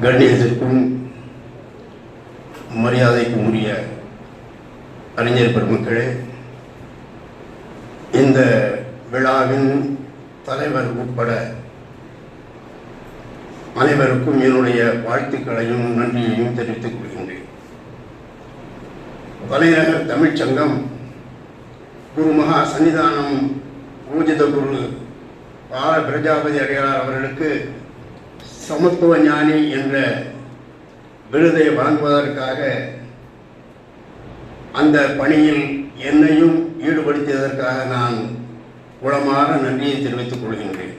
கண்ணியத்திற்கும் மரியாதைக்கும் உரிய அறிஞர் பெருமக்களே, இந்த விழாவின் தலைவர் உட்பட அனைவருக்கும் என்னுடைய வாழ்த்துக்களையும் நன்றியையும் தெரிவித்துக் கொள்கின்றேன். தலைநகர் தமிழ்ச்சங்கம் குருமகா சன்னிதானம் பூஜித குரு பால பிரஜாபதி அடிகளார் அவர்களுக்கு சமத்துவ ஞானி என்ற விருதை வழங்குவதற்காக அந்த பணியில் என்னையும் ஈடுபடுத்தியதற்காக நான் உளமாற நன்றியை தெரிவித்துக் கொள்கின்றேன்.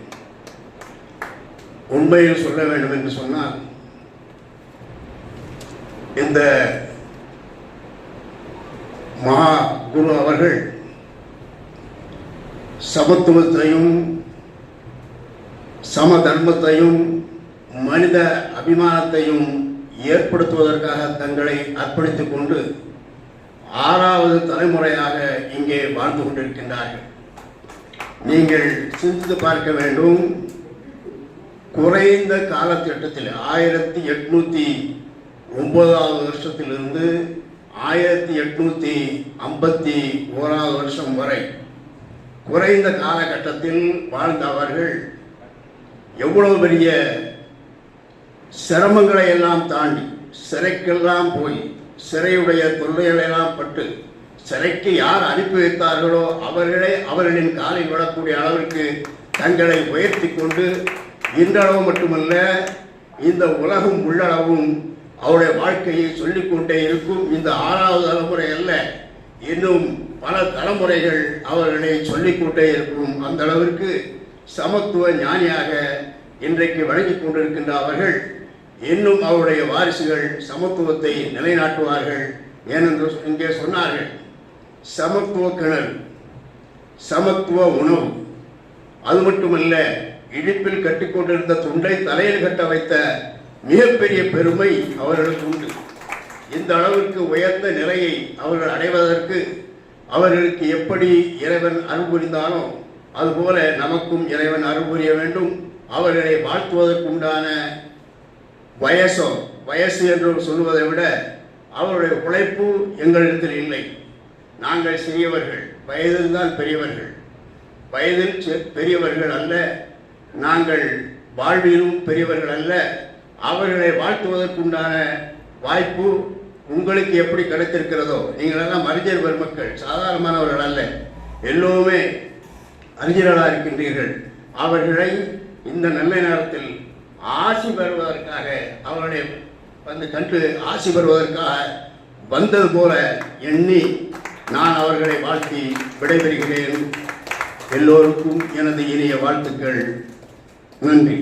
உண்மையில் சொல்ல வேண்டும் என்று சொன்னால், இந்த மகா குரு அவர்கள் சமத்துவத்தையும் சம தர்மத்தையும் மனித அபிமானத்தையும் ஏற்படுத்துவதற்காக தங்களை அர்ப்பணித்துக் கொண்டு 6வது தலைமுறையாக இங்கே வாழ்ந்து கொண்டிருக்கின்றார்கள். நீங்கள் சிந்தித்து பார்க்க வேண்டும். குறைந்த காலத்திட்டத்தில் 1809வது வருஷத்திலிருந்து 1851வது வருஷம் வரை குறைந்த காலகட்டத்தில் வாழ்ந்த அவர்கள் எவ்வளவு பெரிய சிரமங்களை எல்லாம் தாண்டி சிறைக்கெல்லாம் போய் சிறையுடைய தொல்லைகளெல்லாம் பட்டு சிறைக்கு யார் அனுப்பி வைத்தார்களோ அவர்களே அவர்களின் காலில் விடக்கூடிய அளவிற்கு தங்களை உயர்த்தி கொண்டு இன்றளவு மட்டுமல்ல இந்த உலகம் உள்ளளவும் அவருடைய வாழ்க்கையை சொல்லிக்கொண்டே இருக்கும். இந்த 6வது தலைமுறை அல்ல, இன்னும் பல தலைமுறைகள் அவர்களை சொல்லிக்கொண்டே இருக்கும். அந்த அளவிற்கு சமத்துவ ஞானியாக இன்றைக்கு வழங்கிக் கொண்டிருக்கின்ற அவர்கள் இன்னும் அவருடைய வாரிசுகள் சமத்துவத்தை நிலைநாட்டுவார்கள். ஏனென்று இங்கே சொன்னார்கள், சமத்துவ கிணறு, சமத்துவ உணவு, அது மட்டுமல்ல இடுப்பில் கட்டிக்கொண்டிருந்த துண்டை தலையில் கட்ட வைத்த மிகப்பெரிய பெருமை அவர்களுக்கு உண்டு. இந்த அளவிற்கு உயர்ந்த நிலையை அவர்கள் அடைவதற்கு அவர்களுக்கு எப்படி இறைவன் அருள் புரிந்தானோ அதுபோல நமக்கும் இறைவன் அருள் புரிய வேண்டும். அவர்களை வாழ்த்துவதற்கு உண்டான வயசு என்று சொல்வதை விட அவருடைய உழைப்பு எங்களிடத்தில் இல்லை. நாங்கள் சிறியவர்கள், வயதில் தான் பெரியவர்கள். வயதில் பெரியவர்கள் அல்ல, நாங்கள் வாழ்விலும் பெரியவர்கள் அல்ல. அவர்களை வாழ்த்துவதற்குண்டான வாய்ப்பு உங்களுக்கு எப்படி கிடைத்திருக்கிறதோ, நீங்களெல்லாம் அறிஞர் பெருமக்கள், சாதாரணமானவர்கள் அல்ல, எல்லோருமே அறிஞர்களாக இருக்கின்றீர்கள். அவர்களை இந்த நல்ல நேரத்தில் ஆசி பெறுவதற்காக அவர்களை வந்து கண்டு ஆசி பெறுவதற்காக வந்தது போல எண்ணி நான் அவர்களை வாழ்த்தி விடைபெறுகிறேன். எல்லோருக்கும் எனது இனிய வாழ்த்துக்கள். நன்றி.